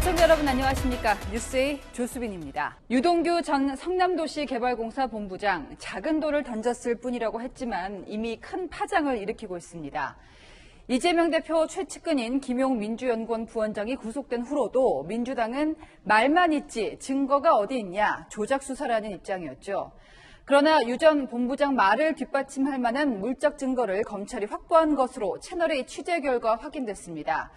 시청자 여러분 안녕하십니까. 뉴스의 조수빈입니다. 유동규 전 성남도시개발공사 본부장 작은 돌을 던졌을 뿐이라고 했지만 이미 큰 파장을 일으키고 있습니다. 이재명 대표 최측근인 김용 민주연구원 부원장이 구속된 후로도 민주당은 말만 있지 증거가 어디 있냐 조작 수사라는 입장이었죠. 그러나 유 전 본부장 말을 뒷받침할 만한 물적 증거를 검찰이 확보한 것으로 채널의 취재 결과 확인됐습니다.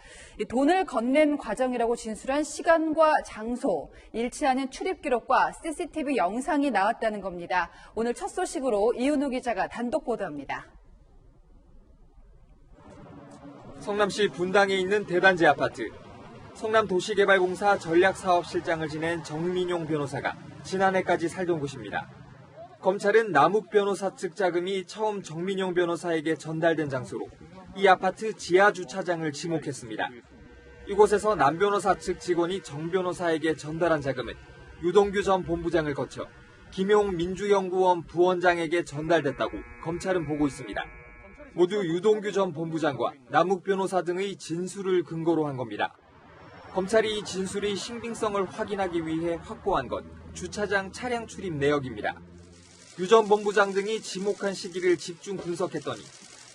돈을 건넨 과정이라고 진술한 시간과 장소, 일치하는 출입 기록과 CCTV 영상이 나왔다는 겁니다. 오늘 첫 소식으로 이은우 기자가 단독 보도합니다. 성남시 분당에 있는 대단지 아파트. 성남도시개발공사 전략사업실장을 지낸 정민용 변호사가 지난해까지 살던 곳입니다. 검찰은 남욱 변호사 측 자금이 처음 정민용 변호사에게 전달된 장소로 이 아파트 지하 주차장을 지목했습니다. 이곳에서 남 변호사 측 직원이 정 변호사에게 전달한 자금은 유동규 전 본부장을 거쳐 김용 민주연구원 부원장에게 전달됐다고 검찰은 보고 있습니다. 모두 유동규 전 본부장과 남욱 변호사 등의 진술을 근거로 한 겁니다. 검찰이 이 진술의 신빙성을 확인하기 위해 확보한 건 주차장 차량 출입 내역입니다. 유 전 본부장 등이 지목한 시기를 집중 분석했더니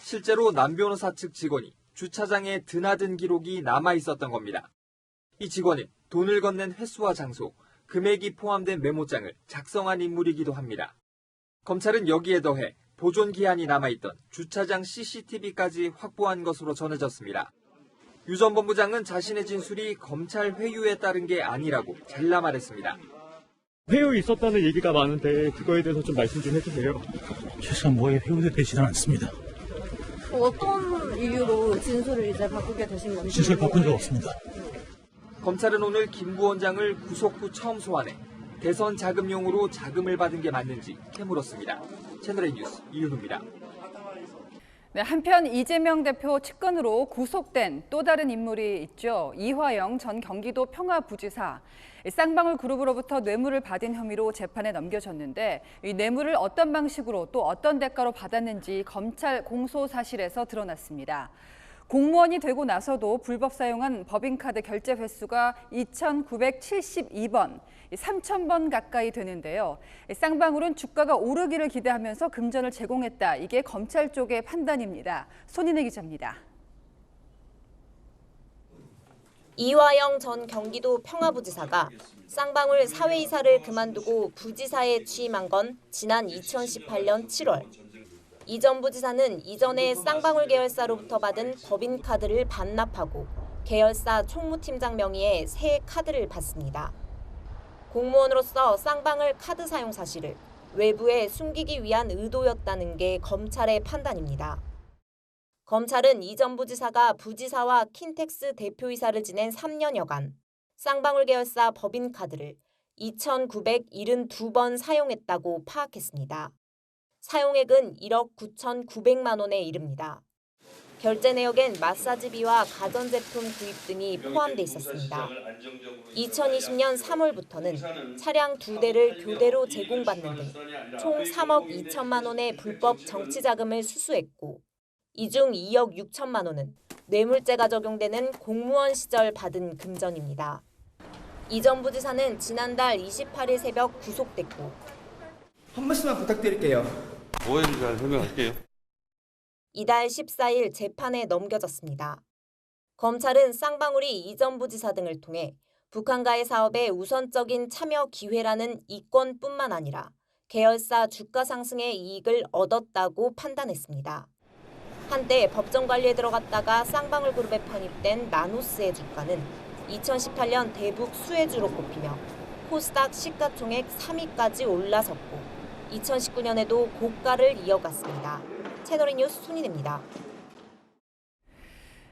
실제로 남 변호사 측 직원이 주차장에 드나든 기록이 남아 있었던 겁니다. 이 직원은 돈을 건넨 횟수와 장소, 금액이 포함된 메모장을 작성한 인물이기도 합니다. 검찰은 여기에 더해 보존 기한이 남아있던 주차장 CCTV까지 확보한 것으로 전해졌습니다. 유 전 본부장은 자신의 진술이 검찰 회유에 따른 게 아니라고 잘라 말했습니다. 회유 있었다는 얘기가 많은데 그거에 대해서 좀 말씀 좀 해주세요. 최소한 뭐에 회유되지는 않습니다. 어떤 이유로 진술을 이제 바꾸게 되신 건지? 진술 바꾼 적 없습니다. 검찰은 오늘 김 부원장을 구속 후 처음 소환해 대선 자금용으로 자금을 받은 게 맞는지 캐물었습니다. 채널A 뉴스 이윤우입니다. 네, 한편 이재명 대표 측근으로 구속된 또 다른 인물이 있죠. 이화영 전 경기도 평화부지사. 쌍방울 그룹으로부터 뇌물을 받은 혐의로 재판에 넘겨졌는데 이 뇌물을 어떤 방식으로 또 어떤 대가로 받았는지 검찰 공소 사실에서 드러났습니다. 공무원이 되고 나서도 불법 사용한 법인카드 결제 횟수가 2,972번, 3,000번 가까이 되는데요. 쌍방울은 주가가 오르기를 기대하면서 금전을 제공했다. 이게 검찰 쪽의 판단입니다. 손인혜 기자입니다. 이화영 전 경기도 평화부지사가 쌍방울 사회이사를 그만두고 부지사에 취임한 건 지난 2018년 7월. 이 전 부지사는 이전에 쌍방울 계열사로부터 받은 법인카드를 반납하고 계열사 총무팀장 명의의 새 카드를 받습니다. 공무원으로서 쌍방울 카드 사용 사실을 외부에 숨기기 위한 의도였다는 게 검찰의 판단입니다. 검찰은 이 전 부지사가 부지사와 킨텍스 대표이사를 지낸 3년여간 쌍방울 계열사 법인카드를 2,972번 사용했다고 파악했습니다. 사용액은 1억 9,900만 원에 이릅니다. 결제 내역엔 마사지비와 가전제품 구입 등이 포함돼 있었습니다. 2020년 3월부터는 차량 2대를 교대로 제공받는 등 총 3억 2천만 원의 불법 정치자금을 수수했고 이 중 2억 6천만 원은 뇌물죄가 적용되는 공무원 시절 받은 금전입니다. 이 전 부지사는 지난달 28일 새벽 구속됐고 한 말씀만 부탁드릴게요. 뭐였는지 잘 설명할게요. 이달 14일 재판에 넘겨졌습니다. 검찰은 쌍방울이 이 전 부지사 등을 통해 북한과의 사업에 우선적인 참여 기회라는 이권뿐만 아니라 계열사 주가 상승의 이익을 얻었다고 판단했습니다. 한때 법정 관리에 들어갔다가 쌍방울 그룹에 편입된 나노스의 주가는 2018년 대북 수혜주로 꼽히며 코스닥 시가총액 3위까지 올라섰고 2019년에도 고가를 이어갔습니다. 채널A 뉴스 손인혜입니다.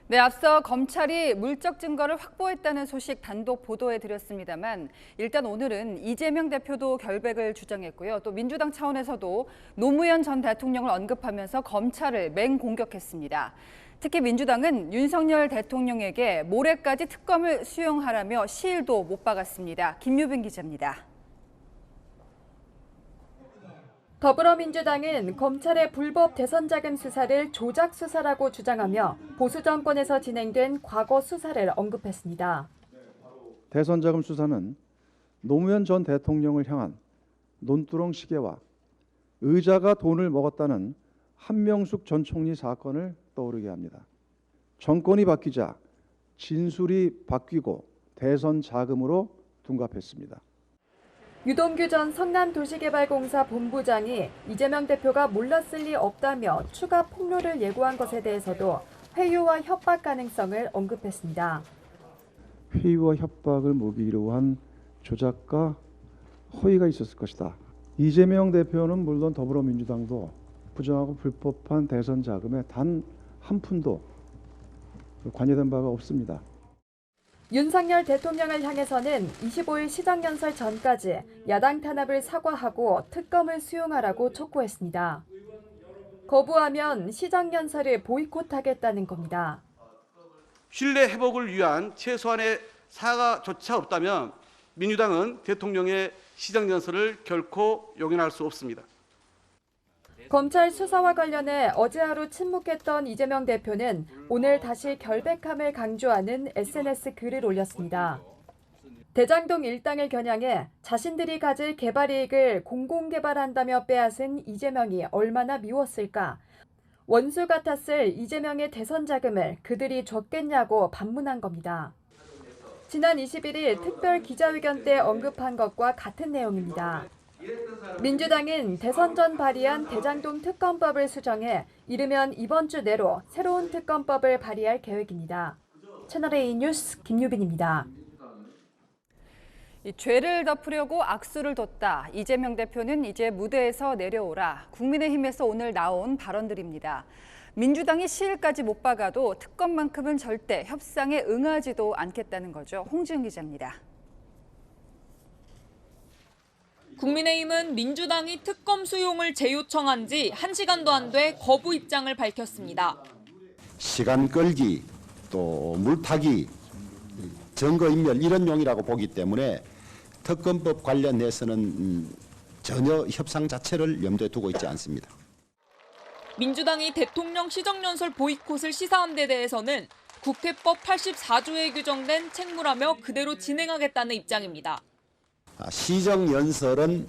네, 앞서 검찰이 물적 증거를 확보했다는 소식 단독 보도해드렸습니다만 일단 오늘은 이재명 대표도 결백을 주장했고요. 또 민주당 차원에서도 노무현 전 대통령을 언급하면서 검찰을 맹공격했습니다. 특히 민주당은 윤석열 대통령에게 모레까지 특검을 수용하라며 시일도 못 박았습니다. 김유빈 기자입니다. 더불어민주당은 검찰의 불법 대선 자금 수사를 조작 수사라고 주장하며 보수 정권에서 진행된 과거 수사를 언급했습니다. 대선 자금 수사는 노무현 전 대통령을 향한 논두렁 시계와 의자가 돈을 먹었다는 한명숙 전 총리 사건을 떠오르게 합니다. 정권이 바뀌자 진술이 바뀌고 대선 자금으로 둔갑했습니다. 유동규 전 성남도시개발공사 본부장이 이재명 대표가 몰랐을 리 없다며 추가 폭로를 예고한 것에 대해서도 회유와 협박 가능성을 언급했습니다. 회유와 협박을 모기로 한 조작과 허위가 있었을 것이다. 이재명 대표는 물론 더불어민주당도 부정하고 불법한 대선 자금에 단 한 푼도 관여된 바가 없습니다. 윤석열 대통령을 향해서는 25일 시정연설 전까지 야당 탄압을 사과하고 특검을 수용하라고 촉구했습니다. 거부하면 시정연설을 보이콧하겠다는 겁니다. 신뢰 회복을 위한 최소한의 사과조차 없다면 민주당은 대통령의 시정연설을 결코 용인할 수 없습니다. 검찰 수사와 관련해 어제 하루 침묵했던 이재명 대표는 오늘 다시 결백함을 강조하는 SNS 글을 올렸습니다. 대장동 일당을 겨냥해 자신들이 가질 개발 이익을 공공개발한다며 빼앗은 이재명이 얼마나 미웠을까. 원수 같았을 이재명의 대선 자금을 그들이 줬겠냐고 반문한 겁니다. 지난 21일 특별 기자회견 때 언급한 것과 같은 내용입니다. 민주당은 대선 전 발의한 대장동 특검법을 수정해 이르면 이번 주 내로 새로운 특검법을 발의할 계획입니다. 채널A 뉴스 김유빈입니다. 이 죄를 덮으려고 악수를 뒀다. 이재명 대표는 이제 무대에서 내려오라. 국민의힘에서 오늘 나온 발언들입니다. 민주당이 시일까지 못 박아도 특검만큼은 절대 협상에 응하지도 않겠다는 거죠. 홍지은 기자입니다. 국민의힘은 민주당이 특검 수용을 재요청한 지 1시간도 안 돼 거부 입장을 밝혔습니다. 시간 끌기, 또 물타기, 증거인멸 이런 용이라고 보기 때문에 특검법 관련해서는 전혀 협상 자체를 염두에 두고 있지 않습니다. 민주당이 대통령 시정연설 보이콧을 시사한 데 대해서는 국회법 84조에 규정된 책무라며 그대로 진행하겠다는 입장입니다. 시정연설은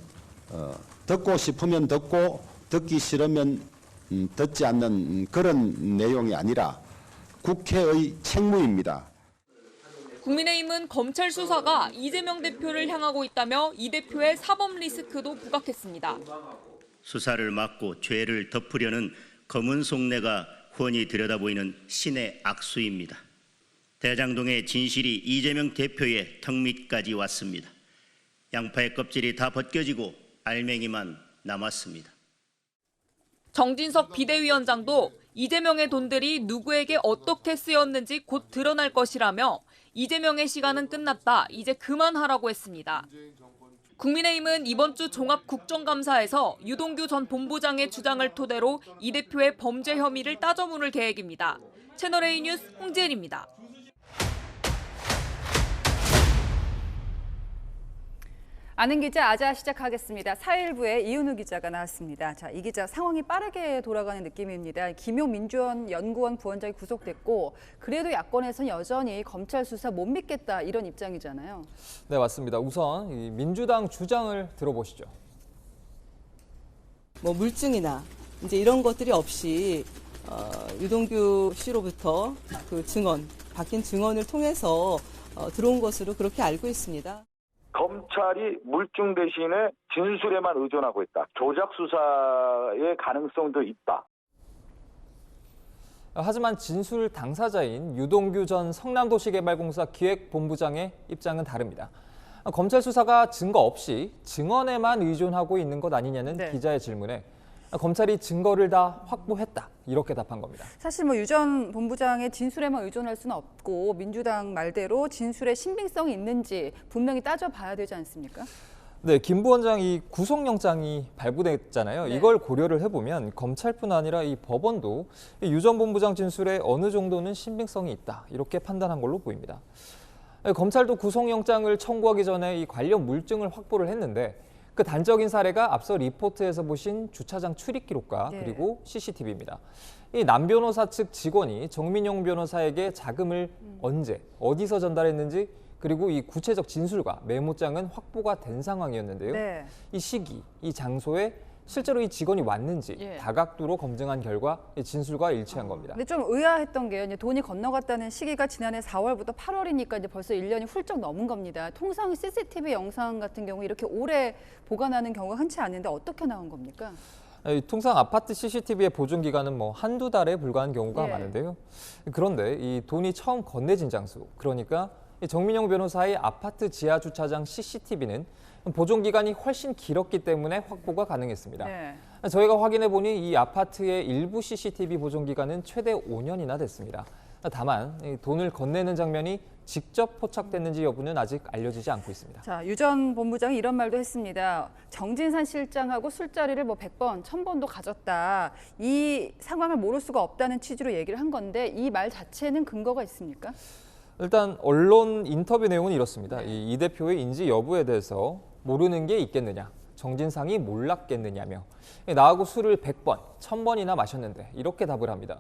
듣고 싶으면 듣고 듣기 싫으면 듣지 않는 그런 내용이 아니라 국회의 책무입니다. 국민의힘은 검찰 수사가 이재명 대표를 향하고 있다며 이 대표의 사법 리스크도 부각했습니다. 수사를 막고 죄를 덮으려는 검은 속내가 훤히 들여다보이는 신의 악수입니다. 대장동의 진실이 이재명 대표의 턱 밑까지 왔습니다. 양파의 껍질이 다 벗겨지고 알맹이만 남았습니다. 정진석 비대위원장도 이재명의 돈들이 누구에게 어떻게 쓰였는지 곧 드러날 것이라며 이재명의 시간은 끝났다. 이제 그만하라고 했습니다. 국민의힘은 이번 주 종합국정감사에서 유동규 전 본부장의 주장을 토대로 이 대표의 범죄 혐의를 따져 물을 계획입니다. 채널A 뉴스 홍지은입니다. 아는 기자 아자 시작하겠습니다. 4일부에 이은우 기자가 나왔습니다. 자, 이 기자 상황이 빠르게 돌아가는 느낌입니다. 김용 민주원 연구원 부원장이 구속됐고 그래도 야권에서는 여전히 검찰 수사 못 믿겠다 이런 입장이잖아요. 네, 맞습니다. 우선 이 민주당 주장을 들어보시죠. 물증이나 이제 이런 것들이 없이 유동규 씨로부터 그 증언, 바뀐 증언을 통해서 들어온 것으로 그렇게 알고 있습니다. 검찰이 물증 대신에 진술에만 의존하고 있다. 조작 수사의 가능성도 있다. 하지만 진술 당사자인 유동규 전 성남도시개발공사 기획본부장의 입장은 다릅니다. 검찰 수사가 증거 없이 증언에만 의존하고 있는 것 아니냐는 기자의 질문에 검찰이 증거를 다 확보했다 이렇게 답한 겁니다. 사실 유 전 본부장의 진술에만 의존할 수는 없고 민주당 말대로 진술의 신빙성이 있는지 분명히 따져봐야 되지 않습니까? 네, 김 부원장 이 구속영장이 발부됐잖아요. 네. 이걸 고려를 해보면 검찰뿐 아니라 이 법원도 유 전 본부장 진술에 어느 정도는 신빙성이 있다 이렇게 판단한 걸로 보입니다. 검찰도 구속영장을 청구하기 전에 이 관련 물증을 확보를 했는데 그 단적인 사례가 앞서 리포트에서 보신 주차장 출입 기록과 그리고 CCTV입니다. 이 남 변호사 측 직원이 정민용 변호사에게 자금을 언제, 어디서 전달했는지 그 그리고 이 구체적 진술과 메모장은 확보가 된 상황이었는데요. 네. 이 시기, 이 장소에 실제로 이 직원이 왔는지 예. 다각도로 검증한 결과 이 진술과 일치한 겁니다. 근데 좀 의아했던 게요. 이제 돈이 건너갔다는 시기가 지난해 4월부터 8월이니까 이제 벌써 1년이 훌쩍 넘은 겁니다. 통상 CCTV 영상 같은 경우 이렇게 오래 보관하는 경우가 흔치 않은데 어떻게 나온 겁니까? 통상 아파트 CCTV의 보존 기간은 뭐 한두 달에 불과한 경우가 예. 많은데요. 그런데 이 돈이 처음 건네진 장소, 그러니까 이 정민용 변호사의 아파트 지하 주차장 CCTV는 보존 기간이 훨씬 길었기 때문에 확보가 가능했습니다. 네. 저희가 확인해 보니 이 아파트의 일부 CCTV 보존 기간은 최대 5년이나 됐습니다. 다만 이 돈을 건네는 장면이 직접 포착됐는지 여부는 아직 알려지지 않고 있습니다. 자, 유 전 본부장이 이런 말도 했습니다. 정진산 실장하고 술자리를 뭐 100번, 1000번도 가졌다. 이 상황을 모를 수가 없다는 취지로 얘기를 한 건데 이 말 자체는 근거가 있습니까? 일단 언론 인터뷰 내용은 이렇습니다. 이 대표의 인지 여부에 대해서 모르는 게 있겠느냐, 정진상이 몰랐겠느냐며 나하고 술을 100번, 1000번이나 마셨는데 이렇게 답을 합니다.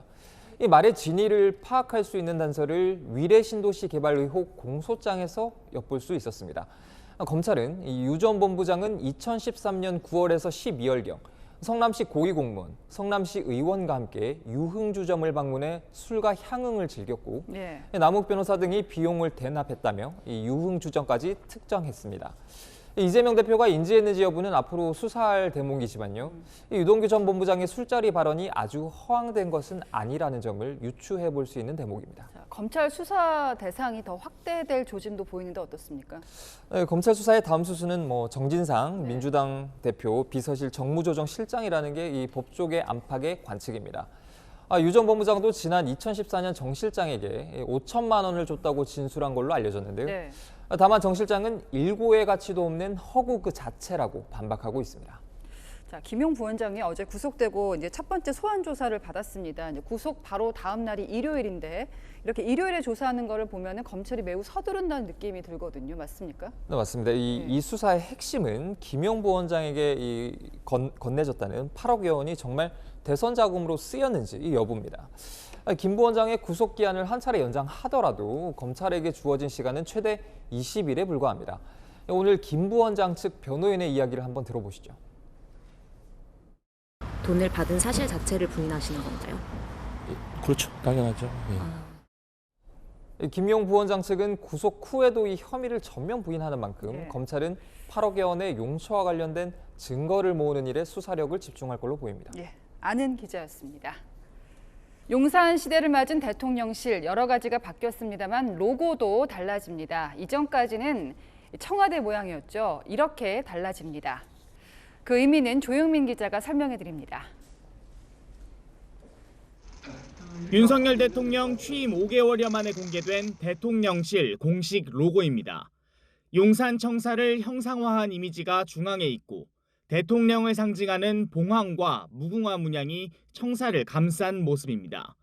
이 말의 진위를 파악할 수 있는 단서를 위례 신도시 개발 의혹 공소장에서 엿볼 수 있었습니다. 검찰은 이 유 전 본부장은 2013년 9월에서 12월경 성남시 고위공무원, 성남시 의원과 함께 유흥주점을 방문해 술과 향응을 즐겼고 네. 남욱 변호사 등이 비용을 대납했다며 이 유흥주점까지 특정했습니다. 이재명 대표가 인지했는지 여부는 앞으로 수사할 대목이지만요. 유동규 전 본부장의 술자리 발언이 아주 허황된 것은 아니라는 점을 유추해 볼 수 있는 대목입니다. 자, 검찰 수사 대상이 더 확대될 조짐도 보이는데 어떻습니까? 네, 검찰 수사의 다음 수순은 뭐 정진상 민주당 대표 비서실 정무조정실장이라는 게 이 법조계 안팎의 관측입니다. 유 전 본부장도 지난 2014년 정 실장에게 5천만 원을 줬다고 진술한 걸로 알려졌는데요. 네. 다만 정 실장은 일고의 가치도 없는 허구 그 자체라고 반박하고 있습니다. 자, 김용 부원장이 어제 구속되고 이제 첫 번째 소환 조사를 받았습니다. 이제 구속 바로 다음 날이 일요일인데 이렇게 일요일에 조사하는 거를 보면은 검찰이 매우 서두른다는 느낌이 들거든요. 맞습니까? 네, 맞습니다. 이 수사의 핵심은 김용 부원장에게 건네졌다는 8억 원이 정말 대선 자금으로 쓰였는지 이 여부입니다. 김 부원장의 구속 기한을 한 차례 연장하더라도 검찰에게 주어진 시간은 최대 20일에 불과합니다. 오늘 김 부원장 측 변호인의 이야기를 한번 들어보시죠. 돈을 받은 사실 자체를 부인하시는 건가요? 그렇죠. 당연하죠. 예. 김용 부원장 측은 구속 후에도 이 혐의를 전면 부인하는 만큼 검찰은 8억여 원의 용처와 관련된 증거를 모으는 일에 수사력을 집중할 걸로 보입니다. 예, 아는 기자였습니다. 용산 시대를 맞은 대통령실 여러 가지가 바뀌었습니다만 로고도 달라집니다. 이전까지는 청와대 모양이었죠. 이렇게 달라집니다. 그 의미는 조영민 기자가 설명해 드립니다. 윤석열 대통령 취임 5개월여 만에 공개된 대통령실 공식 로고입니다. 용산 청사를 형상화한 이미지가 중앙에 있고 대통령을 상징하는 봉황과 무궁화 문양이 청사를 감싼 모습입니다.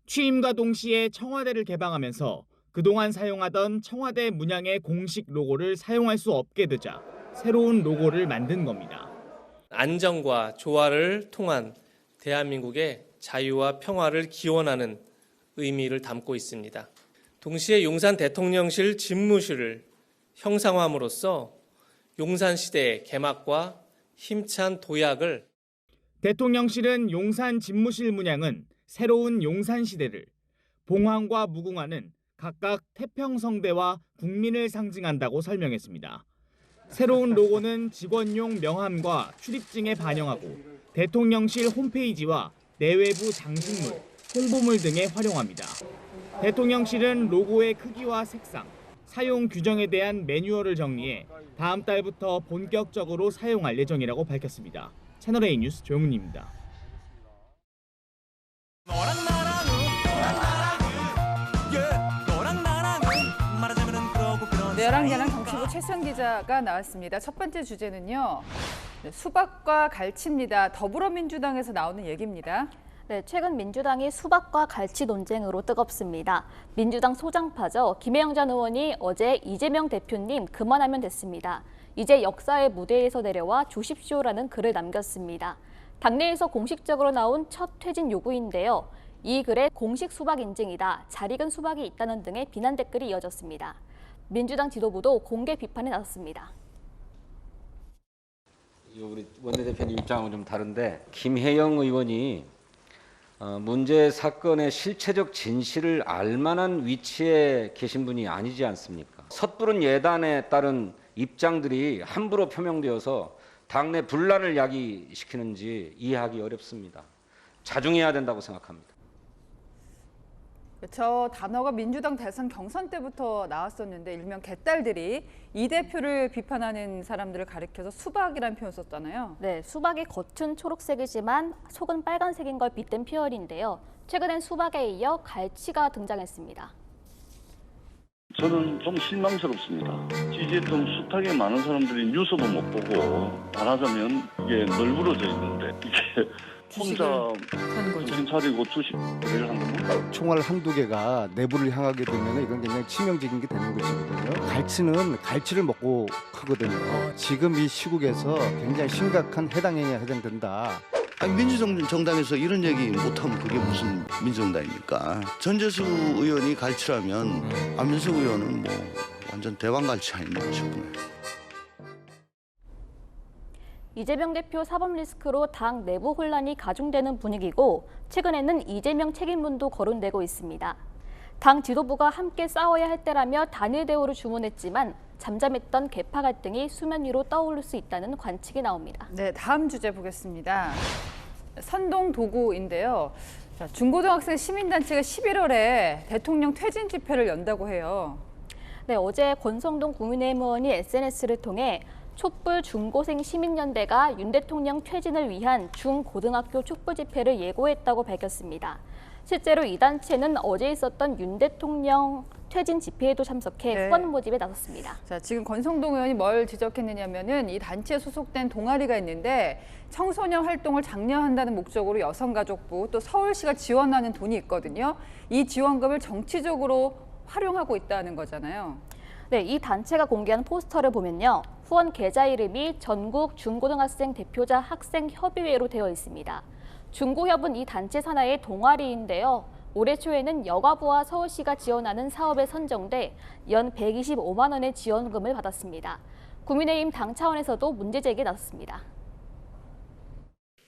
취임과 동시에 청와대를 개방하면서 그동안 사용하던 청와대 문양의 공식 로고를 사용할 수 없게 되자 새로운 로고를 만든 겁니다. 안정과 조화를 통한 대한민국의 자유와 평화를 기원하는 의미를 담고 있습니다. 동시에 용산 대통령실 집무실을 형상화함으로써 용산 시대의 개막과 힘찬 도약을 대통령실은 용산 집무실 문양은 새로운 용산 시대를, 봉황과 무궁화는 각각 태평성대와 국민을 상징한다고 설명했습니다. 새로운 로고는 직원용 명함과 출입증에 반영하고 대통령실 홈페이지와 내외부 장식물, 홍보물 등에 활용합니다. 대통령실은 로고의 크기와 색상, 사용 규정에 대한 매뉴얼을 정리해 다음 달부터 본격적으로 사용할 예정이라고 밝혔습니다. 채널A 뉴스 조영훈입니다. 내랑내랑 정치부 최수연 기자가 나왔습니다. 첫 번째 주제는요. 수박과 갈치입니다. 더불어민주당에서 나오는 얘기입니다. 네, 최근 민주당이 수박과 갈치 논쟁으로 뜨겁습니다. 민주당 소장파죠. 김혜영 전 의원이 어제 이재명 대표님 그만하면 됐습니다. 이제 역사의 무대에서 내려와 주십시오라는 글을 남겼습니다. 당내에서 공식적으로 나온 첫 퇴진 요구인데요. 이 글에 공식 수박 인증이다, 잘 익은 수박이 있다는 등의 비난 댓글이 이어졌습니다. 민주당 지도부도 공개 비판에 나섰습니다. 우리 원내대표님 입장은 좀 다른데 김혜영 의원이 문제 사건의 실체적 진실을 알만한 위치에 계신 분이 아니지 않습니까? 섣부른 예단에 따른 입장들이 함부로 표명되어서 당내 분란을 야기시키는지 이해하기 어렵습니다. 자중해야 된다고 생각합니다. 저 단어가 민주당 대선 경선 때부터 나왔었는데 일명 개딸들이 이 대표를 비판하는 사람들을 가리켜서 수박이라는 표현 썼잖아요. 네, 수박의 겉은 초록색이지만 속은 빨간색인 걸 빗댄 표현인데요. 최근엔 수박에 이어 갈치가 등장했습니다. 저는 좀 실망스럽습니다. 지지했던 숱하게 많은 사람들이 뉴스도 못 보고 말하자면 이게 널브러져 있는데 이게 혼자 정신 차리고 주식 거래를 한 겁니다. 총알 한두 개가 내부를 향하게 되면 이건 굉장히 치명적인 게 되는 것이거든요. 갈치는 갈치를 먹고 크거든요. 지금 이 시국에서 굉장히 심각한 해당 행위에 해당된다. 아니 민주정당에서 이런 얘기 못하면 그게 무슨 민주정당입니까? 전재수 의원이 갈치라면 안민석 의원은 뭐 완전 대왕갈치 아닙니까 싶네요. 이재명 대표 사법 리스크로 당 내부 혼란이 가중되는 분위기고 최근에는 이재명 책임론도 거론되고 있습니다. 당 지도부가 함께 싸워야 할 때라며 단일 대우를 주문했지만 잠잠했던 계파 갈등이 수면 위로 떠오를 수 있다는 관측이 나옵니다. 네, 다음 주제 보겠습니다. 선동 도구인데요. 자, 중고등학생 시민단체가 11월에 대통령 퇴진 집회를 연다고 해요. 네, 어제 권성동 국민의힘 의원이 SNS를 통해 촛불 중고생 시민연대가 윤 대통령 퇴진을 위한 중고등학교 촛불 집회를 예고했다고 밝혔습니다. 실제로 이 단체는 어제 있었던 윤 대통령 퇴진 집회에도 참석해 후원 모집에 나섰습니다. 자, 지금 권성동 의원이 뭘 지적했느냐면은 이 단체에 소속된 동아리가 있는데 청소년 활동을 장려한다는 목적으로 여성가족부 또 서울시가 지원하는 돈이 있거든요. 이 지원금을 정치적으로 활용하고 있다는 거잖아요. 네, 이 단체가 공개한 포스터를 보면요. 후원 계좌 이름이 전국 중고등학생 대표자 학생협의회로 되어 있습니다. 중고협은 이 단체 산하의 동아리인데요. 올해 초에는 여가부와 서울시가 지원하는 사업에 선정돼 연 125만 원의 지원금을 받았습니다. 국민의힘 당 차원에서도 문제 제기에 나섰습니다.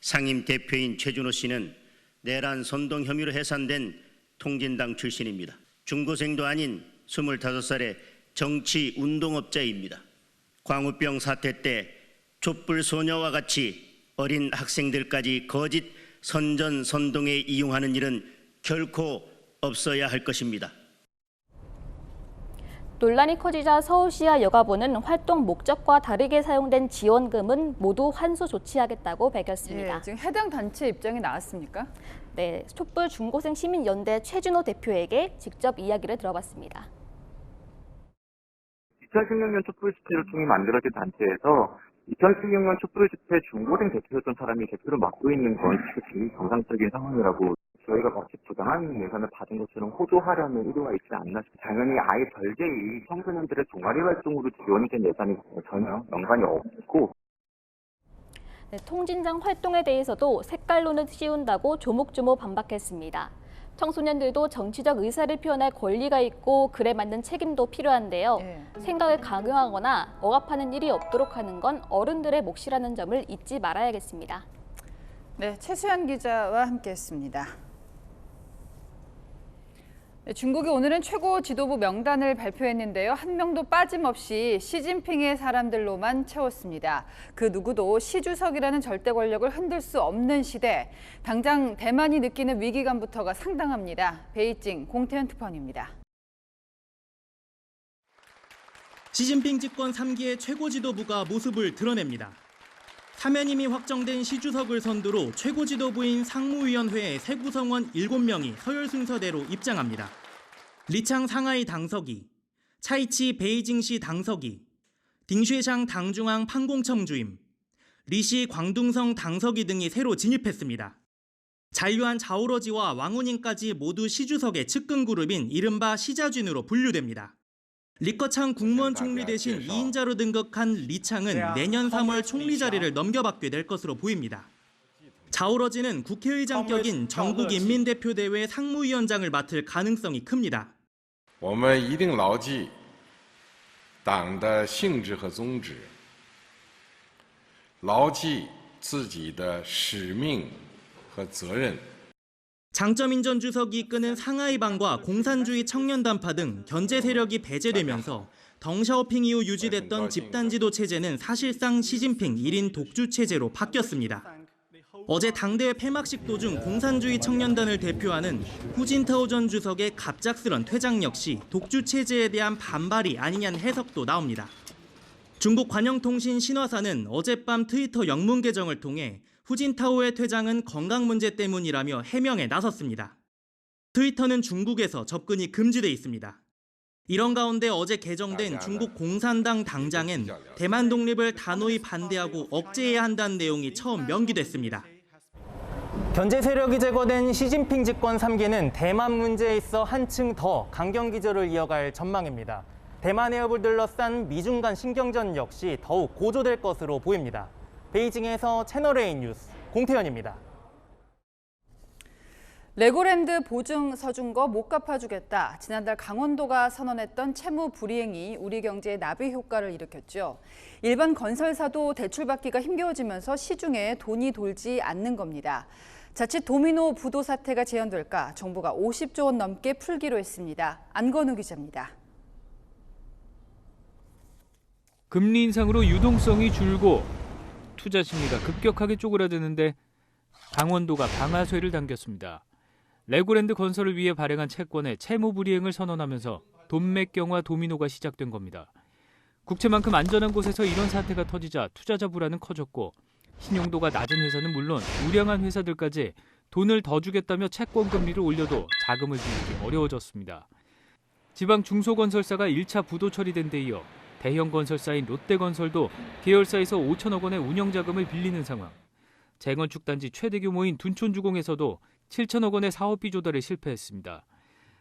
상임 대표인 최준호 씨는 내란 선동 혐의로 해산된 통진당 출신입니다. 중고생도 아닌 25살의 정치 운동업자입니다. 광우병 사태 때 촛불 소녀와 같이 어린 학생들까지 거짓 선전 선동에 이용하는 일은 결코 없어야 할 것입니다. 논란이 커지자 서울시와 여가부는 활동 목적과 다르게 사용된 지원금은 모두 환수 조치하겠다고 밝혔습니다. 예, 지금 해당 단체 입장이 나왔습니까? 네, 촛불 중고생 시민연대 최준호 대표에게 직접 이야기를 들어봤습니다. 2016년 촛불 집회를 통해 만들어진 단체에서 2016년 촛불 집회 중고생 대표였던 사람이 대표를 맡고 있는 건 지금 정상적인 상황이라고 저희가 마치 부당한 예산을 받은 것처럼 호도하려는 의도가 있지 않나 싶습니다. 당연히 아예 별개의 청소년들의 동아리 활동으로 지원이 된 예산이 전혀 연관이 없고 네, 통진당 활동에 대해서도 색깔론을 씌운다고 조목조목 반박했습니다. 청소년들도 정치적 의사를 표현할 권리가 있고 그에 맞는 책임도 필요한데요. 생각을 강요하거나 억압하는 일이 없도록 하는 건 어른들의 몫이라는 점을 잊지 말아야겠습니다. 네, 최수연 기자와 함께했습니다. 네, 중국이 오늘은 최고 지도부 명단을 발표했는데요. 한 명도 빠짐없이 시진핑의 사람들로만 채웠습니다. 그 누구도 시 주석이라는 절대 권력을 흔들 수 없는 시대. 당장 대만이 느끼는 위기감부터가 상당합니다. 베이징 공태현 특파원입니다. 시진핑 집권 3기의 최고 지도부가 모습을 드러냅니다. 사면임이 확정된 시 주석을 선두로 최고 지도부인 상무위원회의 새 구성원 7명이 서열 순서대로 입장합니다. 리창 상하이 당서기, 차이치 베이징시 당서기, 딩쉐샹 당중앙 판공청 주임, 리시 광둥성 당서기 등이 새로 진입했습니다. 잔류한 자오러지와 왕우닝까지 모두 시 주석의 측근 그룹인 이른바 시자준으로 분류됩니다. 리커창 국무원 총리 대신 2인자로 등극한 리창은 내년 3월 총리 자리를 넘겨받게 될 것으로 보입니다. 자오러지는 국회의장격인 전국인민대표대회 상무위원장을 맡을 가능성이 큽니다. 我们一定牢记党的性质和宗旨，牢记自己的使命和责任。 장점인 전 주석이 이끄는 상하이방과 공산주의 청년단파 등 견제 세력이 배제되면서 덩샤오핑 이후 유지됐던 집단지도 체제는 사실상 시진핑 1인 독주 체제로 바뀌었습니다. 어제 당대회 폐막식 도중 공산주의 청년단을 대표하는 후진타오 전 주석의 갑작스런 퇴장 역시 독주 체제에 대한 반발이 아니냐는 해석도 나옵니다. 중국 관영통신 신화사는 어젯밤 트위터 영문 계정을 통해 후진타오의 퇴장은 건강 문제 때문이라며 해명에 나섰습니다. 트위터는 중국에서 접근이 금지돼 있습니다. 이런 가운데 어제 개정된 중국 공산당 당장엔 대만 독립을 단호히 반대하고 억제해야 한다는 내용이 처음 명기됐습니다. 견제 세력이 제거된 시진핑 집권 3기는 대만 문제에 있어 한층 더 강경 기조를 이어갈 전망입니다. 대만 해협을 둘러싼 미중 간 신경전 역시 더욱 고조될 것으로 보입니다. 베이징에서 채널A 뉴스 공태현입니다. 레고랜드 보증 서준 거 못 갚아주겠다. 지난달 강원도가 선언했던 채무 불이행이 우리 경제에 나비 효과를 일으켰죠. 일반 건설사도 대출받기가 힘겨워지면서 시중에 돈이 돌지 않는 겁니다. 자칫 도미노 부도 사태가 재현될까 정부가 50조 원 넘게 풀기로 했습니다. 안건우 기자입니다. 금리 인상으로 유동성이 줄고 투자 심리가 급격하게 쪼그라드는데 강원도가 방아쇠를 당겼습니다. 레고랜드 건설을 위해 발행한 채권의 채무 불이행을 선언하면서 돈맥경화 도미노가 시작된 겁니다. 국채만큼 안전한 곳에서 이런 사태가 터지자 투자자 불안은 커졌고 신용도가 낮은 회사는 물론 우량한 회사들까지 돈을 더 주겠다며 채권 금리를 올려도 자금을 빌리기 어려워졌습니다. 지방 중소건설사가 1차 부도 처리된 데 이어 대형 건설사인 롯데건설도 계열사에서 5천억 원의 운영자금을 빌리는 상황. 재건축 단지 최대 규모인 둔촌주공에서도 7천억 원의 사업비 조달에 실패했습니다.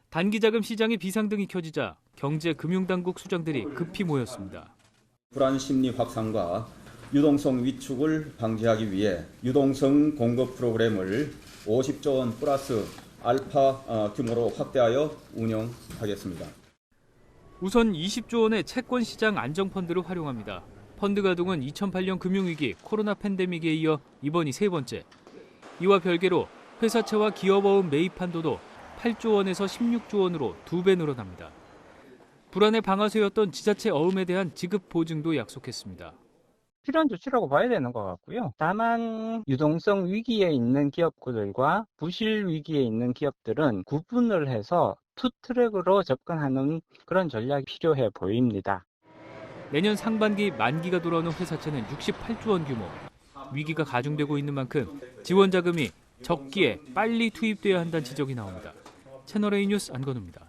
단기자금 시장에 비상등이 켜지자 경제금융당국 수장들이 급히 모였습니다. 불안 심리 확산과 유동성 위축을 방지하기 위해 유동성 공급 프로그램을 50조 원 플러스 알파 규모로 확대하여 운영하겠습니다. 우선 20조 원의 채권 시장 안정펀드를 활용합니다. 펀드 가동은 2008년 금융위기, 코로나 팬데믹에 이어 이번이 세 번째. 이와 별개로 회사채와 기업어음 매입 한도도 8조 원에서 16조 원으로 2배 늘어납니다. 불안의 방아쇠였던 지자체 어음에 대한 지급 보증도 약속했습니다. 필요한 조치라고 봐야 되는 것 같고요. 다만 유동성 위기에 있는 기업들과 부실 위기에 있는 기업들은 구분을 해서 투 트랙으로 접근하는 그런 전략이 필요해 보입니다. 내년 상반기 만기가 돌아오는 회사채는 68조 원 규모. 위기가 가중되고 있는 만큼 지원 자금이 적기에 빨리 투입돼야 한다는 지적이 나옵니다. 채널A 뉴스 안건우입니다.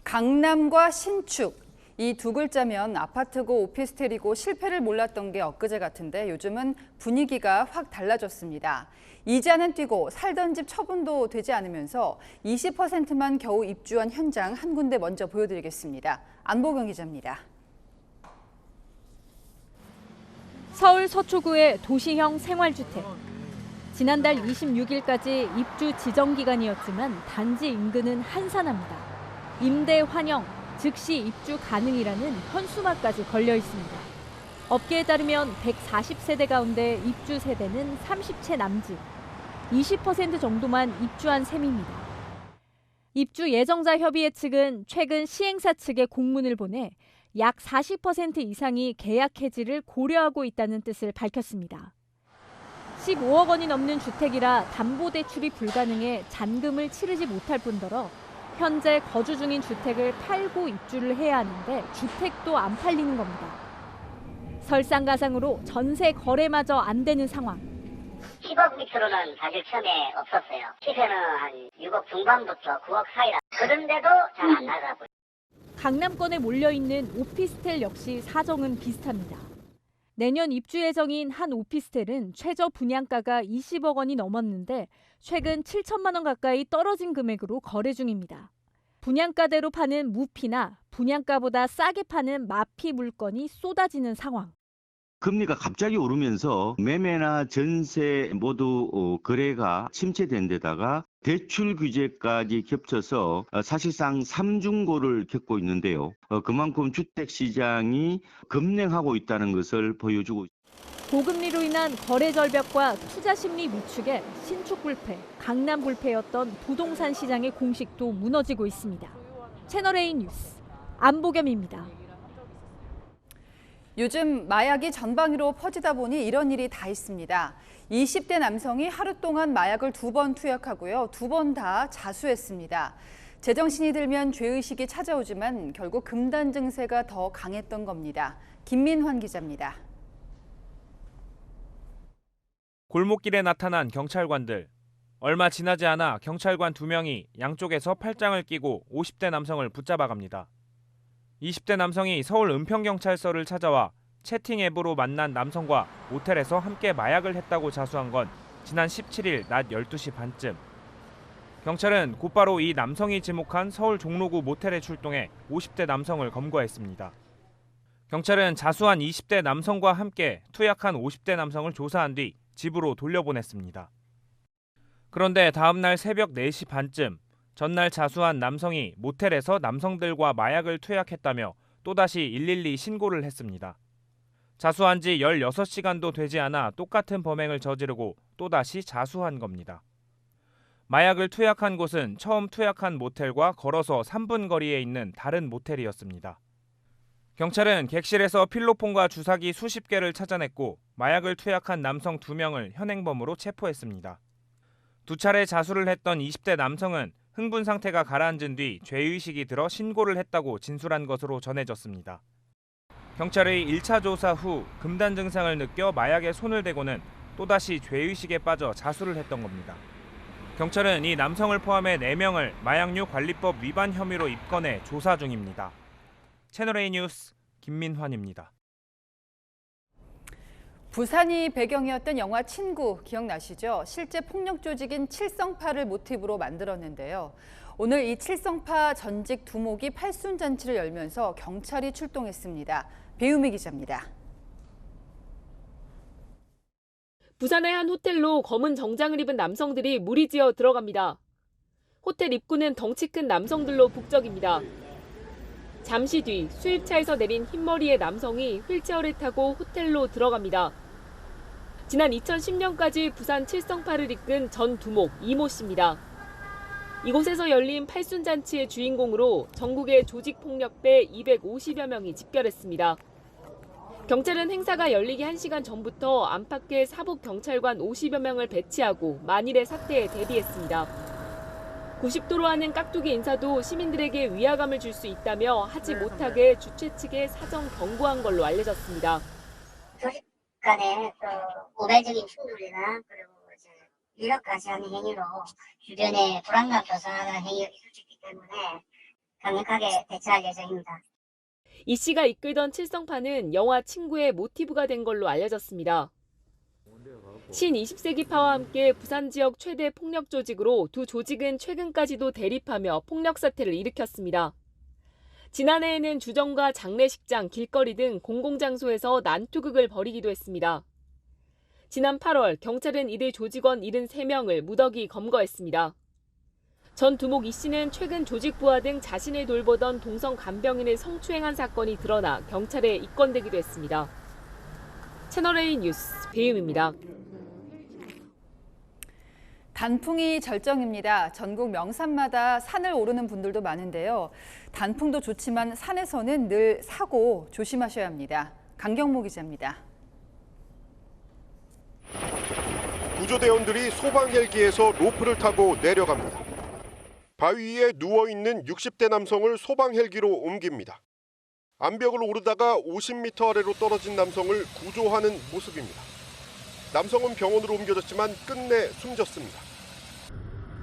강남과 신축. 이 두 글자면 아파트고 오피스텔이고 실패를 몰랐던 게 엊그제 같은데 요즘은 분위기가 확 달라졌습니다. 이자는 뛰고 살던 집 처분도 되지 않으면서 20%만 겨우 입주한 현장 한 군데 먼저 보여드리겠습니다. 안보경 기자입니다. 서울 서초구의 도시형 생활주택. 지난달 26일까지 입주 지정 기간이었지만 단지 인근은 한산합니다. 임대 환영, 즉시 입주 가능이라는 현수막까지 걸려 있습니다. 업계에 따르면 140세대 가운데 입주 세대는 30채 남짓, 20% 정도만 입주한 셈입니다. 입주 예정자 협의회 측은 최근 시행사 측에 공문을 보내 약 40% 이상이 계약 해지를 고려하고 있다는 뜻을 밝혔습니다. 15억 원이 넘는 주택이라 담보대출이 불가능해 잔금을 치르지 못할 뿐더러 현재 거주 중인 주택을 팔고 입주를 해야 하는데 주택도 안 팔리는 겁니다. 설상가상으로 전세 거래마저 안 되는 상황. 10억 밑으로는 사실 처음에 없었어요. 시세는 한 6억 중반부터 9억 사이라. 그런데도 잘 안 나가고요. 강남권에 몰려있는 오피스텔 역시 사정은 비슷합니다. 내년 입주 예정인 한 오피스텔은 최저 분양가가 20억 원이 넘었는데 최근 7천만 원 가까이 떨어진 금액으로 거래 중입니다. 분양가대로 파는 무피나 분양가보다 싸게 파는 마피 물건이 쏟아지는 상황. 금리가 갑자기 오르면서 매매나 전세 모두 거래가 침체된 데다가 대출 규제까지 겹쳐서 사실상 삼중고를 겪고 있는데요. 그만큼 주택시장이 급냉하고 있다는 것을 보여주고 있습니다. 고금리로 인한 거래 절벽과 투자 심리 위축에 신축 불패, 강남 불패였던 부동산 시장의 공식도 무너지고 있습니다. 채널A 뉴스 안보겸입니다. 요즘 마약이 전방위로 퍼지다 보니 이런 일이 다 있습니다. 20대 남성이 하루 동안 마약을 2번 투약하고요. 2번 다 자수했습니다. 제정신이 들면 죄의식이 찾아오지만 결국 금단 증세가 더 강했던 겁니다. 김민환 기자입니다. 골목길에 나타난 경찰관들. 얼마 지나지 않아 경찰관 2명이 양쪽에서 팔짱을 끼고 50대 남성을 붙잡아갑니다. 20대 남성이 서울 은평경찰서를 찾아와 채팅 앱으로 만난 남성과 모텔에서 함께 마약을 했다고 자수한 건 지난 17일 낮 12시 반쯤. 경찰은 곧바로 이 남성이 지목한 서울 종로구 모텔에 출동해 50대 남성을 검거했습니다. 경찰은 자수한 20대 남성과 함께 투약한 50대 남성을 조사한 뒤 집으로 돌려보냈습니다. 그런데 다음 날 새벽 4시 반쯤 전날 자수한 남성이 모텔에서 남성들과 마약을 투약했다며 또다시 112 신고를 했습니다. 자수한 지 16시간도 되지 않아 똑같은 범행을 저지르고 또다시 자수한 겁니다. 마약을 투약한 곳은 처음 투약한 모텔과 걸어서 3분 거리에 있는 다른 모텔이었습니다. 경찰은 객실에서 필로폰과 주사기 수십 개를 찾아냈고 마약을 투약한 남성 2명을 현행범으로 체포했습니다. 2차례 자수를 했던 20대 남성은 흥분 상태가 가라앉은 뒤 죄의식이 들어 신고를 했다고 진술한 것으로 전해졌습니다. 경찰의 1차 조사 후 금단 증상을 느껴 마약에 손을 대고는 또다시 죄의식에 빠져 자수를 했던 겁니다. 경찰은 이 남성을 포함해 4명을 마약류 관리법 위반 혐의로 입건해 조사 중입니다. 채널A 뉴스 김민환입니다. 부산이 배경이었던 영화 친구 기억나시죠? 실제 폭력 조직인 칠성파를 모티브로 만들었는데요. 오늘 이 칠성파 전직 두목이 팔순잔치를 열면서 경찰이 출동했습니다. 배우미 기자입니다. 부산의 한 호텔로 검은 정장을 입은 남성들이 무리지어 들어갑니다. 호텔 입구는 덩치 큰 남성들로 북적입니다. 잠시 뒤 수입차에서 내린 흰머리의 남성이 휠체어를 타고 호텔로 들어갑니다. 지난 2010년까지 부산 칠성파를 이끈 전 두목 이모 씨입니다. 이곳에서 열린 팔순잔치의 주인공으로 전국의 조직폭력배 250여 명이 집결했습니다. 경찰은 행사가 열리기 1시간 전부터 안팎에 사복경찰관 50여 명을 배치하고 만일의 사태에 대비했습니다. 90도로 하는 깍두기 인사도 시민들에게 위화감을 줄 수 있다며 하지 못하게 주최 측에 사전 경고한 걸로 알려졌습니다. 조직 간의 우발적인 충돌이나 그리고 위협까지 하는 행위로 주변에 불안감 조성하는 행위가 있었기 때문에 강력하게 대처할 예정입니다. 이 씨가 이끌던 칠성파는 영화 친구의 모티브가 된 걸로 알려졌습니다. 신 20세기파와 함께 부산 지역 최대 폭력 조직으로 두 조직은 최근까지도 대립하며 폭력 사태를 일으켰습니다. 지난해에는 주점과 장례식장, 길거리 등 공공장소에서 난투극을 벌이기도 했습니다. 지난 8월 경찰은 이들 조직원 73명을 무더기 검거했습니다. 전 두목 이 씨는 최근 조직 부하 등 자신을 돌보던 동성 간병인을 성추행한 사건이 드러나 경찰에 입건되기도 했습니다. 채널A 뉴스 배음입니다. 단풍이 절정입니다. 전국 명산마다 산을 오르는 분들도 많은데요. 단풍도 좋지만 산에서는 늘 사고 조심하셔야 합니다. 강경모 기자입니다. 구조대원들이 소방 헬기에서 로프를 타고 내려갑니다. 바위 위에 누워있는 60대 남성을 소방 헬기로 옮깁니다. 암벽을 오르다가 50m 아래로 떨어진 남성을 구조하는 모습입니다. 남성은 병원으로 옮겨졌지만 끝내 숨졌습니다.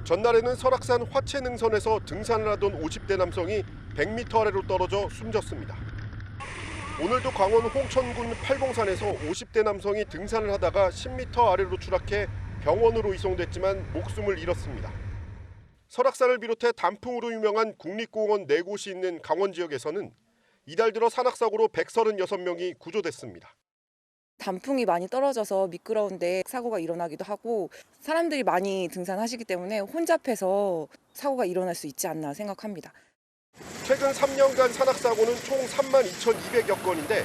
전날에는 설악산 화채능선에서 등산을 하던 50대 남성이 100m 아래로 떨어져 숨졌습니다. 오늘도 강원 홍천군 팔봉산에서 50대 남성이 등산을 하다가 10m 아래로 추락해 병원으로 이송됐지만 목숨을 잃었습니다. 설악산을 비롯해 단풍으로 유명한 국립공원 4곳이 있는 강원 지역에서는 이달 들어 산악사고로 136명이 구조됐습니다. 단풍이 많이 떨어져서 미끄러운데 사고가 일어나기도 하고 사람들이 많이 등산하시기 때문에 혼잡해서 사고가 일어날 수 있지 않나 생각합니다. 최근 3년간 산악사고는 총 32,200여 건인데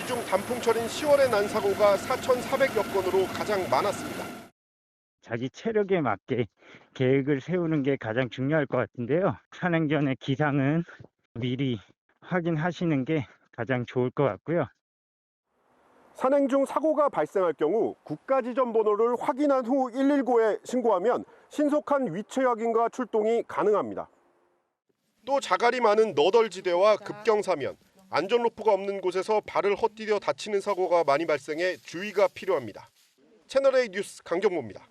이 중 단풍철인 10월에 난 사고가 4,400여 건으로 가장 많았습니다. 자기 체력에 맞게 계획을 세우는 게 가장 중요할 것 같은데요. 산행 전에 기상은 미리 확인하시는 게 가장 좋을 것 같고요. 산행 중 사고가 발생할 경우 국가지점 번호를 확인한 후 119에 신고하면 신속한 위치 확인과 출동이 가능합니다. 또 자갈이 많은 너덜지대와 급경사면, 안전로프가 없는 곳에서 발을 헛디뎌 다치는 사고가 많이 발생해 주의가 필요합니다. 채널A 뉴스 강정모입니다.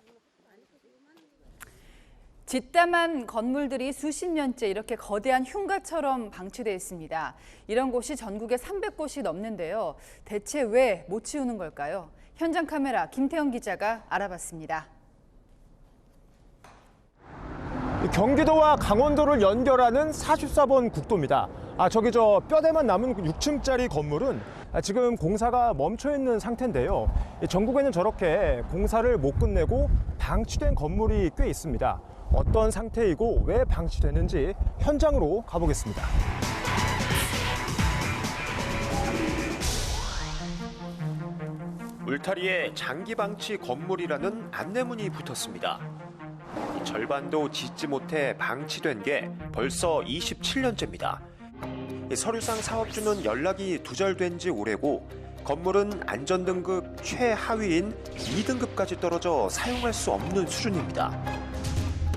짓담한 건물들이 수십 년째 이렇게 거대한 흉가처럼 방치돼 있습니다. 이런 곳이 전국에 300곳이 넘는데요. 대체 왜 못 치우는 걸까요? 현장 카메라 김태형 기자가 알아봤습니다. 경기도와 강원도를 연결하는 44번 국도입니다. 저기 저 뼈대만 남은 6층짜리 건물은 지금 공사가 멈춰 있는 상태인데요. 전국에는 저렇게 공사를 못 끝내고 방치된 건물이 꽤 있습니다. 어떤 상태이고 왜 방치되는지 현장으로 가보겠습니다. 울타리에 장기 방치 건물이라는 안내문이 붙었습니다. 절반도 짓지 못해 방치된 게 벌써 27년째입니다. 서류상 사업주는 연락이 두절된 지 오래고 건물은 안전등급 최하위인 2등급까지 떨어져 사용할 수 없는 수준입니다.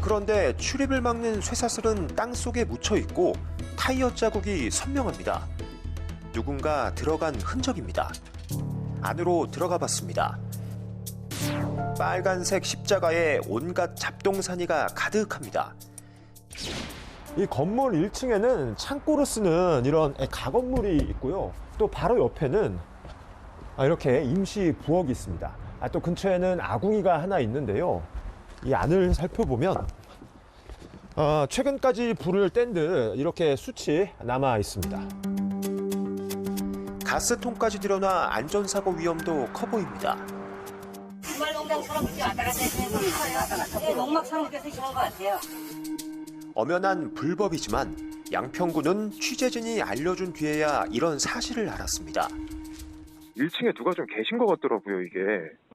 그런데 출입을 막는 쇠사슬은 땅속에 묻혀 있고 타이어 자국이 선명합니다. 누군가 들어간 흔적입니다. 안으로 들어가 봤습니다. 빨간색 십자가에 온갖 잡동사니가 가득합니다. 이 건물 1층에는 창고로 쓰는 이런 가건물이 있고요. 또 바로 옆에는 이렇게 임시 부엌이 있습니다. 또 근처에는 아궁이가 하나 있는데요. 이 안을 살펴보면 최근까지 불을 뗀 듯 이렇게 숯이 남아 있습니다. 가스통까지 드러나 안전사고 위험도 커 보입니다. 주말농장처럼 왔다 갔다 해서 농막처럼 계속 이런 것 같아요. 엄연한 불법이지만 양평구는 취재진이 알려준 뒤에야 이런 사실을 알았습니다. 1층에 누가 좀 계신 것 같더라고요, 이게.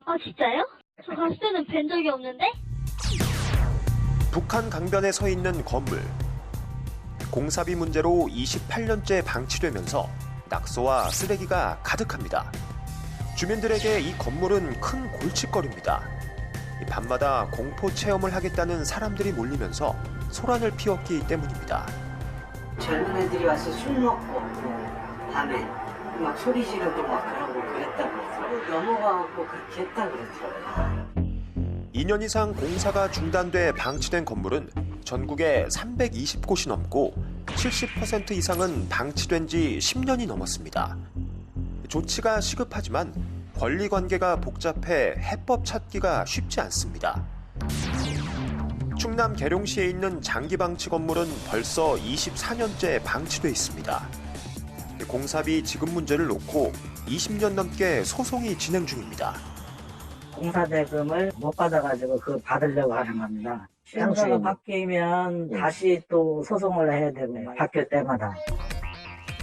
아, 진짜요? 저 갔을 때는 뵌 적이 없는데? 북한 강변에 서 있는 건물. 공사비 문제로 28년째 방치되면서 낙서와 쓰레기가 가득합니다. 주민들에게 이 건물은 큰 골칫거리입니다. 밤마다 공포 체험을 하겠다는 사람들이 몰리면서 소란을 피웠기 때문입니다. 젊은 애들이 와서 술 먹고 밤에 막 소리 지르고 막 그러고 그랬다고 넘어가고 그렇게 했다고 그러더라고요. 2년 이상 공사가 중단돼 방치된 건물은 전국에 320곳이 넘고 70% 이상은 방치된 지 10년이 넘었습니다. 조치가 시급하지만 권리관계가 복잡해 해법 찾기가 쉽지 않습니다. 충남 계룡시에 있는 장기방치 건물은 벌써 24년째 방치돼 있습니다. 공사비 지급 문제를 놓고 20년 넘게 소송이 진행 중입니다. 공사 대금을 못 받아가지고 그거 받으려고 하는 겁니다. 공사가 바뀌면 다시 또 소송을 해야 되고 바뀔 때마다.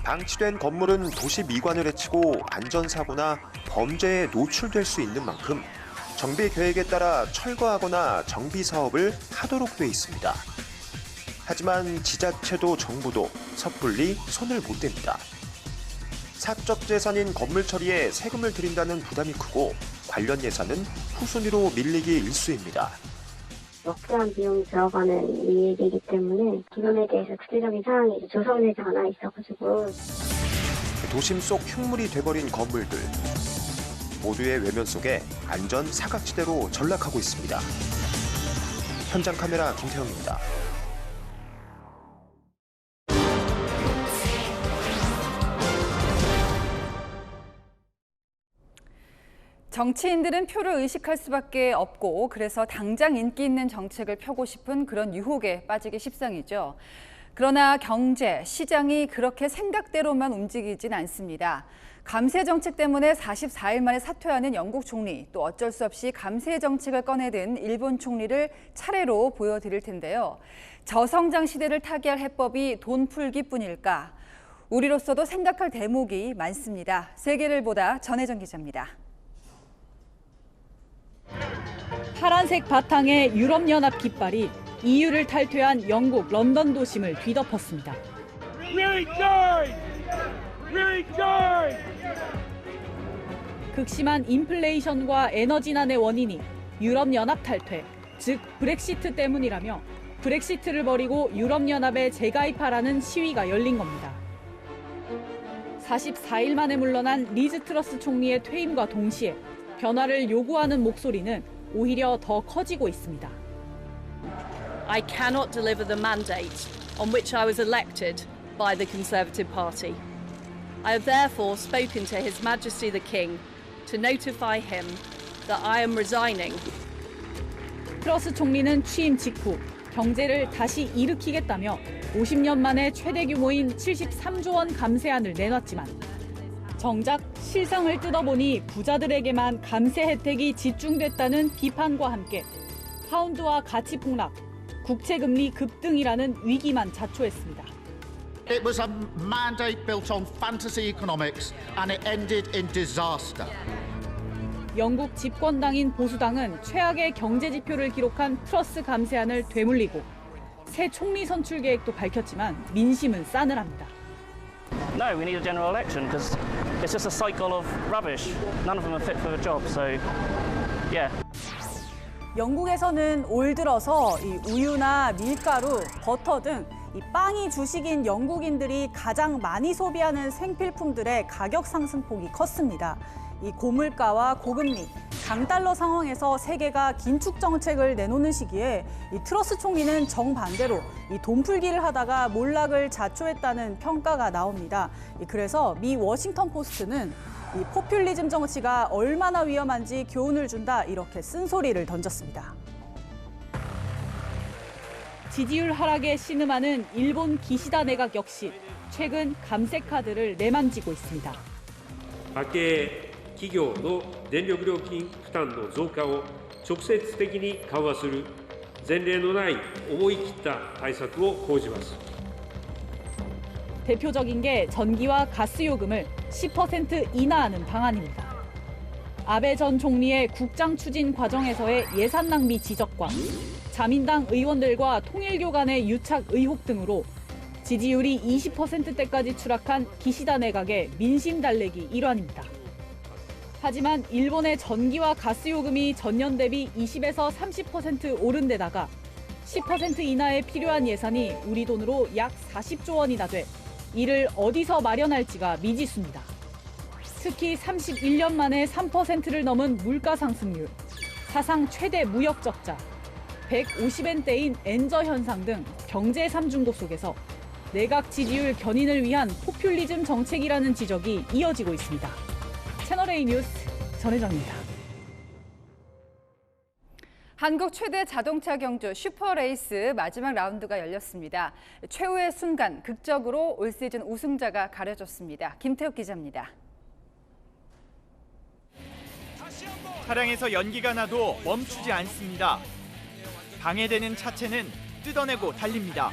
방치된 건물은 도시 미관을 해치고 안전사고나 범죄에 노출될 수 있는 만큼 정비 계획에 따라 철거하거나 정비 사업을 하도록 돼 있습니다. 하지만 지자체도 정부도 섣불리 손을 못 댑니다. 사적 재산인 건물 처리에 세금을 들인다는 부담이 크고 관련 예산은 후순위로 밀리기 일쑤입니다. 억대한 비용이 들어가는 일이기 때문에 기금에 대해서 구체적인 사항이 조성되지 않아 있어가지고 도심 속 흉물이 돼버린 건물들 모두의 외면 속에 안전 사각지대로 전락하고 있습니다. 현장 카메라 김태형입니다. 정치인들은 표를 의식할 수밖에 없고 그래서 당장 인기 있는 정책을 펴고 싶은 그런 유혹에 빠지기 십상이죠. 그러나 경제, 시장이 그렇게 생각대로만 움직이진 않습니다. 감세 정책 때문에 44일 만에 사퇴하는 영국 총리, 또 어쩔 수 없이 감세 정책을 꺼내든 일본 총리를 차례로 보여드릴 텐데요. 저성장 시대를 타개할 해법이 돈 풀기뿐일까? 우리로서도 생각할 대목이 많습니다. 세계를 보다 전혜정 기자입니다. 파란색 바탕에 유럽연합 깃발이 EU를 탈퇴한 영국 런던 도심을 뒤덮었습니다. 극심한 인플레이션과 에너지난의 원인이 유럽연합 탈퇴, 즉 브렉시트 때문이라며 브렉시트를 버리고 유럽연합에 재가입하라는 시위가 열린 겁니다. 44일 만에 물러난 리즈 트러스 총리의 퇴임과 동시에 변화를 요구하는 목소리는 오히려 더 커지고 있습니다. I cannot deliver the mandate on which I was elected by the Conservative Party. I have therefore spoken to His Majesty the King to notify him that I am resigning. 트러스 총리는 취임 직후 경제를 다시 일으키겠다며 50년 만에 최대 규모인 73조 원 감세안을 내놨지만 정작 실상을 뜯어보니 부자들에게만 감세 혜택이 집중됐다는 비판과 함께 파운드와 가치 폭락, 국채금리 급등이라는 위기만 자초했습니다. It was a mandate built on fantasy economics and it ended in disaster. 영국 집권당인 보수당은 최악의 경제 지표를 기록한 트러스 감세안을 되물리고 새 총리 선출 계획도 밝혔지만 민심은 싸늘합니다. No, we need a general election because it's just a cycle of rubbish. None of them are fit for the job, so yeah. 영국에서는 올 들어서 이 우유나 밀가루, 버터 등 이 빵이 주식인 영국인들이 가장 많이 소비하는 생필품들의 가격 상승폭이 컸습니다. 이 고물가와 고금리, 강달러 상황에서 세계가 긴축 정책을 내놓는 시기에 이 트러스 총리는 정반대로 이 돈풀기를 하다가 몰락을 자초했다는 평가가 나옵니다. 그래서 미 워싱턴 포스트는 이 포퓰리즘 정치가 얼마나 위험한지 교훈을 준다 이렇게 쓴소리를 던졌습니다. 지지율 하락에 신음하는 일본 기시다 내각 역시 최근 감세 카드를 내만지고 있습니다. 家計企業の電力料金負担の増加を直接的に緩和する前例のない思い切った対策を講じます。 대표적인 게 전기와 가스 요금을 10% 인하하는 방안입니다. 아베 전 총리의 국장 추진 과정에서의 예산 낭비 지적과 자민당 의원들과 통일교 간의 유착 의혹 등으로 지지율이 20%대까지 추락한 기시다 내각의 민심 달래기 일환입니다. 하지만 일본의 전기와 가스 요금이 전년 대비 20에서 30% 오른 데다가 10% 인하에 필요한 예산이 우리 돈으로 약 40조 원이나 돼 이를 어디서 마련할지가 미지수입니다. 특히 31년 만에 3%를 넘은 물가 상승률, 사상 최대 무역 적자, 150엔대인 엔저 현상 등 경제 삼중고 속에서 내각 지지율 견인을 위한 포퓰리즘 정책이라는 지적이 이어지고 있습니다. 채널A 뉴스 전혜정입니다. 한국 최대 자동차 경주 슈퍼레이스 마지막 라운드가 열렸습니다. 최후의 순간 극적으로 올 시즌 우승자가 가려졌습니다. 김태욱 기자입니다. 차량에서 연기가 나도 멈추지 않습니다. 방해되는 차체는 뜯어내고 달립니다.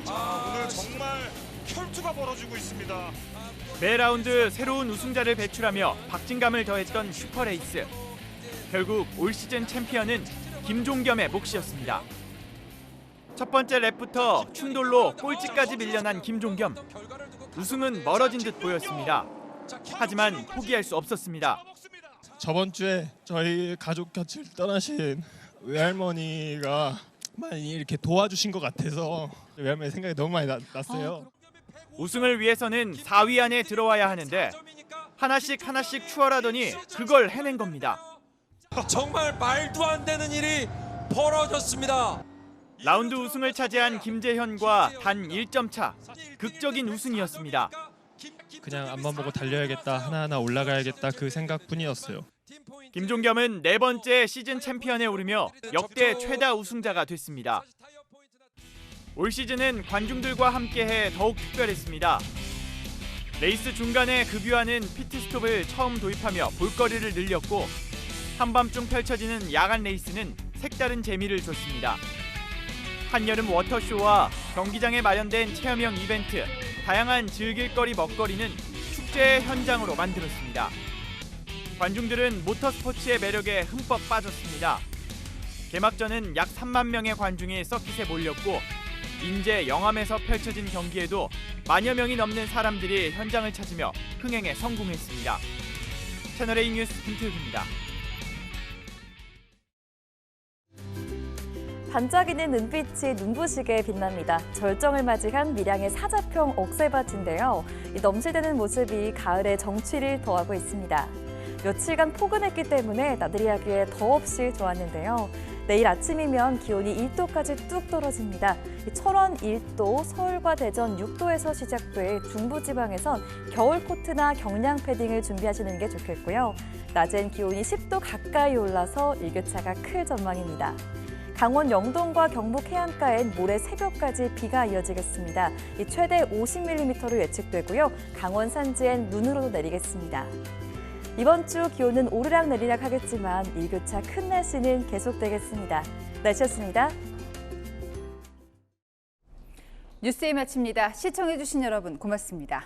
오늘 정말 혈투가 벌어지고 있습니다. 매 라운드 새로운 우승자를 배출하며 박진감을 더했던 슈퍼레이스. 결국 올 시즌 챔피언은 김종겸의 몫이었습니다. 첫 번째 랩부터 충돌로 꼴찌까지 밀려난 김종겸. 우승은 멀어진 듯 보였습니다. 하지만 포기할 수 없었습니다. 저번 주에 저희 가족 곁을 떠나신 외할머니가 많이 이렇게 도와주신 것 같아서 외할머니 생각이 너무 많이 났어요. 우승을 위해서는 4위 안에 들어와야 하는데 하나씩 추월하더니 그걸 해낸 겁니다. 정말 말도 안 되는 일이 벌어졌습니다. 라운드 우승을 차지한 김재현과 단 1점 차, 극적인 우승이었습니다. 그냥 앞만 보고 달려야겠다, 하나하나 올라가야겠다 그 생각뿐이었어요. 김종겸은 네 번째 시즌 챔피언에 오르며 역대 최다 우승자가 됐습니다. 올 시즌은 관중들과 함께해 더욱 특별했습니다. 레이스 중간에 급유하는 피트스톱을 처음 도입하며 볼거리를 늘렸고 한밤중 펼쳐지는 야간 레이스는 색다른 재미를 줬습니다. 한여름 워터쇼와 경기장에 마련된 체험형 이벤트, 다양한 즐길거리 먹거리는 축제의 현장으로 만들었습니다. 관중들은 모터스포츠의 매력에 흠뻑 빠졌습니다. 개막전은 약 3만 명의 관중이 서킷에 몰렸고 인제 영암에서 펼쳐진 경기에도 만여 명이 넘는 사람들이 현장을 찾으며 흥행에 성공했습니다. 채널A 뉴스 김태욱입니다. 반짝이는 눈빛이 눈부시게 빛납니다. 절정을 맞이한 밀양의 사자평 옥새밭인데요. 이 넘실대는 모습이 가을의 정취를 더하고 있습니다. 며칠간 포근했기 때문에 나들이 하기에 더없이 좋았는데요. 내일 아침이면 기온이 1도까지 뚝 떨어집니다. 철원 1도, 서울과 대전 6도에서 시작돼 중부지방에선 겨울 코트나 경량 패딩을 준비하시는 게 좋겠고요. 낮엔 기온이 10도 가까이 올라서 일교차가 클 전망입니다. 강원 영동과 경북 해안가엔 모레 새벽까지 비가 이어지겠습니다. 최대 50mm로 예측되고요. 강원 산지엔 눈으로도 내리겠습니다. 이번 주 기온은 오르락내리락 하겠지만 일교차 큰 날씨는 계속되겠습니다. 날씨였습니다. 뉴스에 마칩니다. 시청해주신 여러분 고맙습니다.